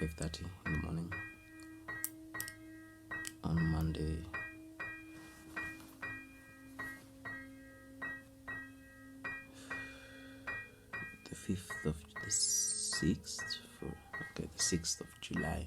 5:30 in the morning on Monday, the 6th of July.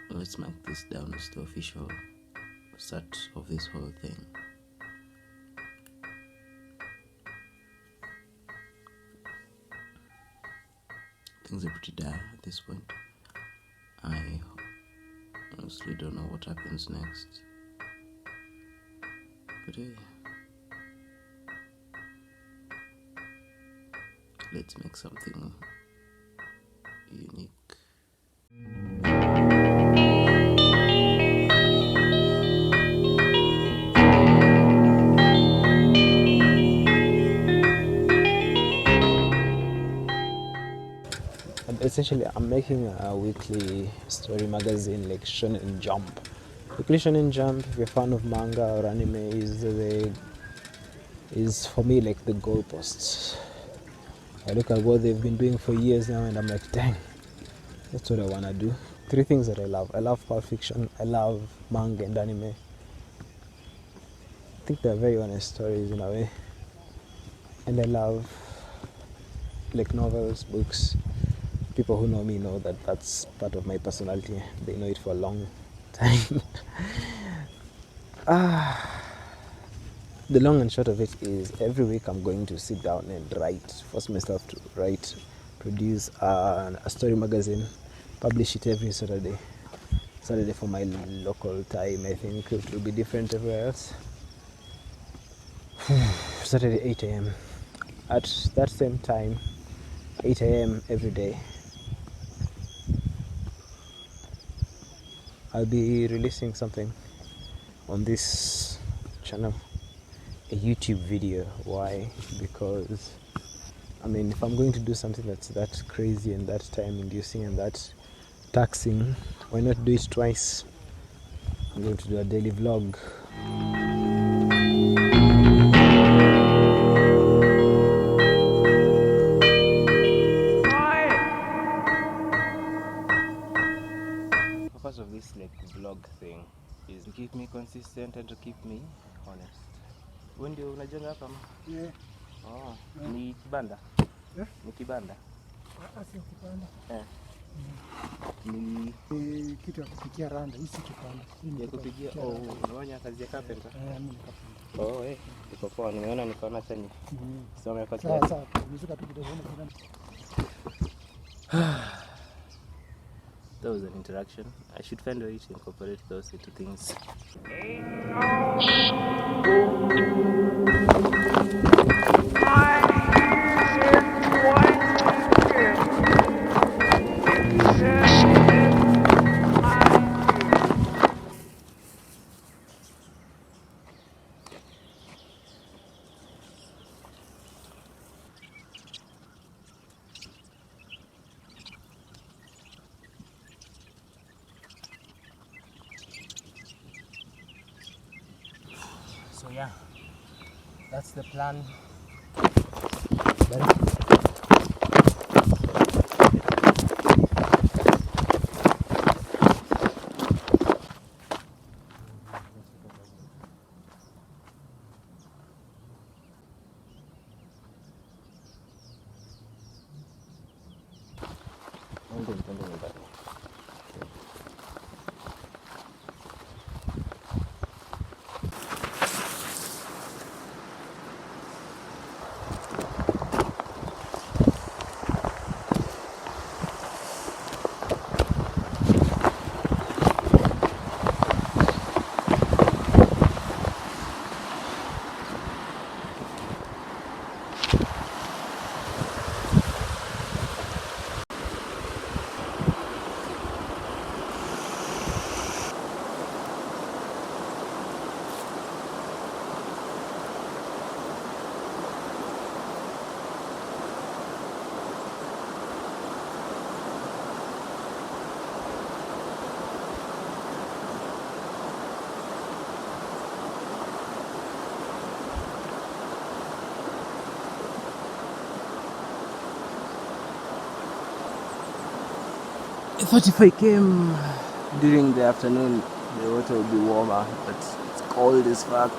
Let's mark this down as the official start of this whole thing. Things are pretty dire at this point. I honestly don't know what happens next. But hey, let's make something unique. Essentially, I'm making a weekly story magazine like Shonen Jump. Weekly Shonen Jump, if you're a fan of manga or anime, is for me like the goalposts. I look at what they've been doing for years now and I'm like, dang, that's what I want to do. 3 things that I love. I love Pulp Fiction, I love manga and anime. I think they're very honest stories in a way. And I love like novels, books. People who know me know that that's part of my personality. They know it for a long time. The long and short of it is every week I'm going to sit down and force myself to write, produce a story magazine, publish it every Saturday for my local time. I think it will be different everywhere else. Saturday 8 a.m. At that same time, 8 a.m. every day, I'll be releasing something on this channel, a YouTube video. Why? Because if I'm going to do something that's that crazy and that time inducing and that taxing, why not do it twice? I'm going to do a daily vlog. Of this vlog thing is to keep me consistent and to keep me honest. When do unajenga hapa? Yeah. Oh, ni kibanda? Yeah. Ni kibanda? Sio kibanda. Ni kitu ya kupikia randa, hii si kibanda. Ya kupikia, unafanya kazi ya carpenter? Mimi ni carpenter. Iko poa, nikaona tena. Soma kwa sababu. Sasa, nisuka tu kidogo That was an interaction. I should find a way to incorporate those into things. So yeah, that's the plan. I thought if I came during the afternoon, the water would be warmer, but it's cold as fuck.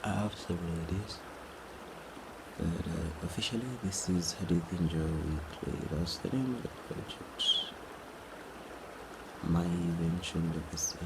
I have several ideas, but officially this is Hadith Enjoy Weekly. That's the name of the project. My venture legacy.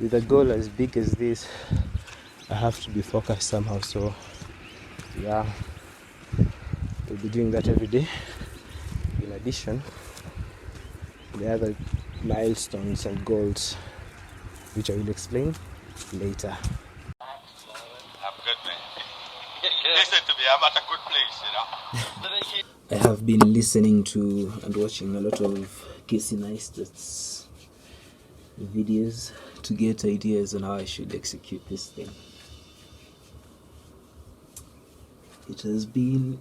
With a goal as big as this, I have to be focused somehow. So yeah, we'll be doing that every day. In addition, the other milestones and goals, which I will explain later. I'm good, man. Listen to me, I'm at a good place, you know. I have been listening to and watching a lot of Casey Neistat's videos to get ideas on how I should execute this thing. It has been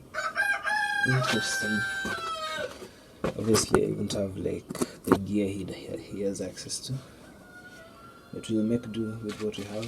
interesting. Obviously, I won't have like the gear he has access to, but we'll make do with what we have.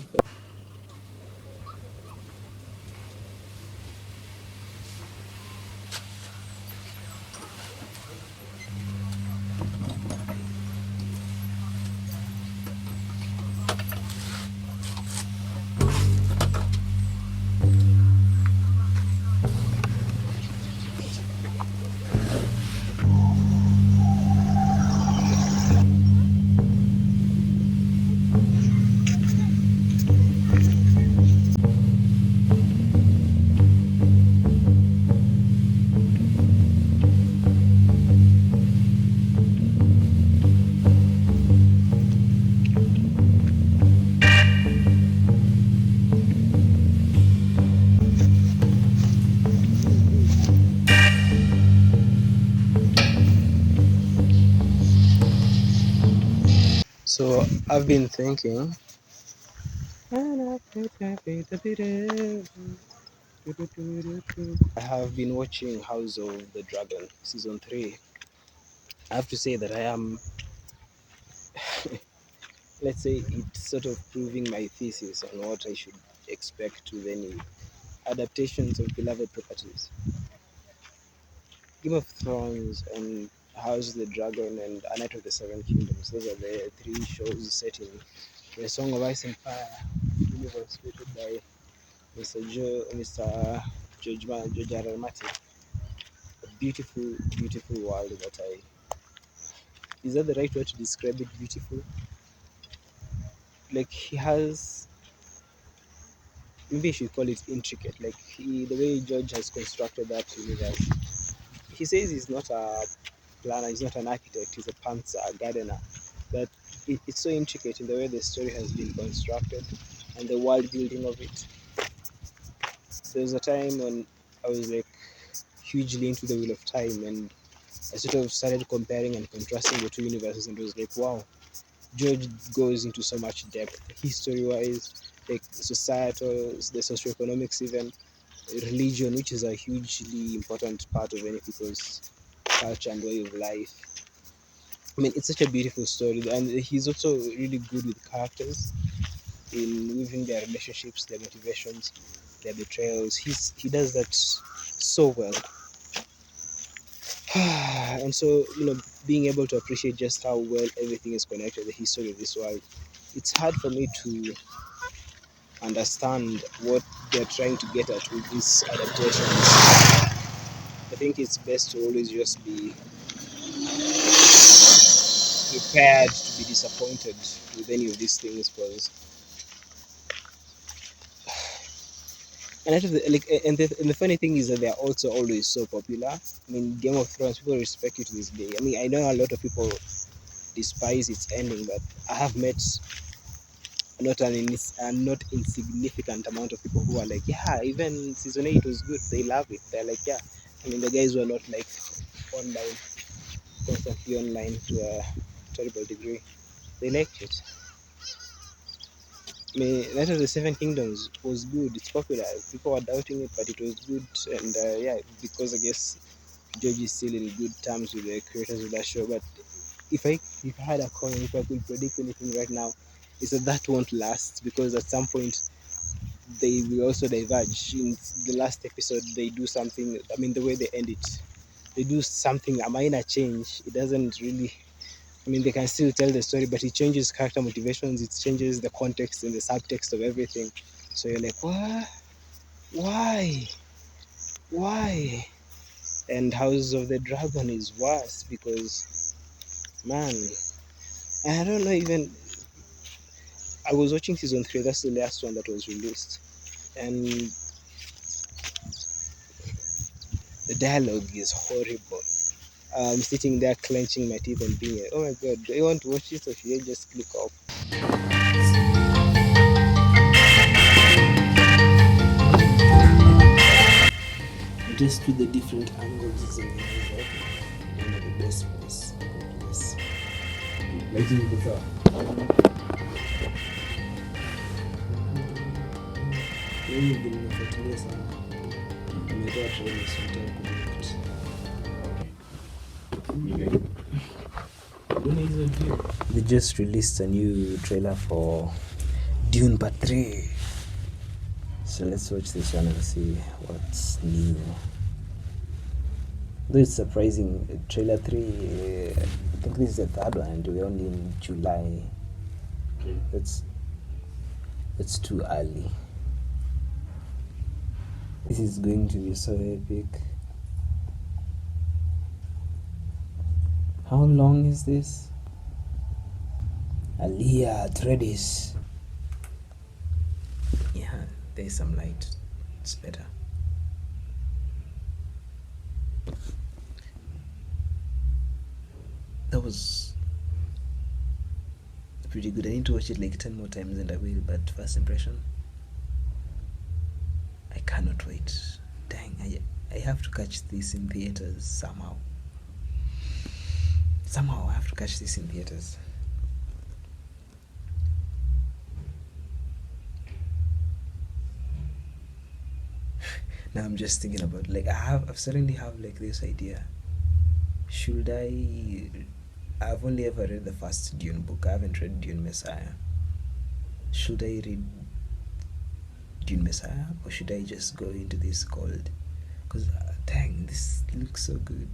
So I've been thinking. I have been watching House of the Dragon season 3. I have to say that I am, let's say, it's sort of proving my thesis on what I should expect with any adaptations of beloved properties. Game of Thrones and House of the Dragon and A Night of the Seven Kingdoms. Those are the 3 shows set in the Song of Ice and Fire universe created by Mr. George R. R. Martin. A beautiful, beautiful world that is that the right way to describe it? Beautiful? Like he has, maybe you should call it intricate. Like the way George has constructed that universe. He says he's not a planner, he's not an architect, he's a pantser, a gardener. But it's so intricate in the way the story has been constructed and the world building of it. There was a time when I was like hugely into the Wheel of Time, and I sort of started comparing and contrasting the 2 universes, and it was like, wow, George goes into so much depth, history-wise, like societal, the socioeconomics, even religion, which is a hugely important part of any people's culture and way of life. I mean, it's such a beautiful story, and he's also really good with characters in weaving their relationships, their motivations, their betrayals. He does that so well. And so, being able to appreciate just how well everything is connected, the history of this world, it's hard for me to understand what they're trying to get at with these adaptations. I think it's best to always just be prepared to be disappointed with any of these things, because and the funny thing is that they're also always so popular. I mean, Game of Thrones, people respect it to this day. I mean, I know a lot of people despise its ending, but I have met not insignificant amount of people who are like, yeah, even season 8 was good. They love it. They're like, yeah. I mean, the guys were not like online, constantly online to a terrible degree. They liked it. I mean, Night of the Seven Kingdoms was good. It's popular. People were doubting it, but it was good. And yeah, because I guess George is still in good terms with the creators of that show. But if I had a coin, if I could predict anything right now, is that won't last, because at some point they will also diverge. In the last episode, they do something. I mean, the way they end it, they do something, a minor change. It doesn't really. I mean, they can still tell the story, but it changes character motivations. It changes the context and the subtext of everything. So you're like, what? Why? Why? And House of the Dragon is worse because, man, I don't know. Even I was watching season 3. That's the last one that was released, and the dialogue is horrible. I'm sitting there clenching my teeth and being like, oh my god, do I want to watch this, or should I just click off? Just with the different angles and like, the best place. Yes. Lakini iko sawa. Mimi ndio nimefuatilia sana. Nimetoa trailer sometime connect. They just released a new trailer for Dune Part 3. So let's watch this one and see what's new. Though it's surprising, trailer 3, I think this is the third one, and we're only in July. Okay. It's too early. This is going to be so epic. How long is this? Aliyah Tredis. Yeah, there's some light. It's better. That was pretty good. I need to watch it like 10 more times and I will, but first impression, I cannot wait. Dang, I have to catch this in theaters somehow. Somehow I have to catch this in theaters. Now I'm just thinking about, like, I've suddenly have like this idea. Should I've only ever read the first Dune book. I haven't read Dune Messiah. Should I read Dune Messiah, or should I just go into this cold? Because dang, this looks so good.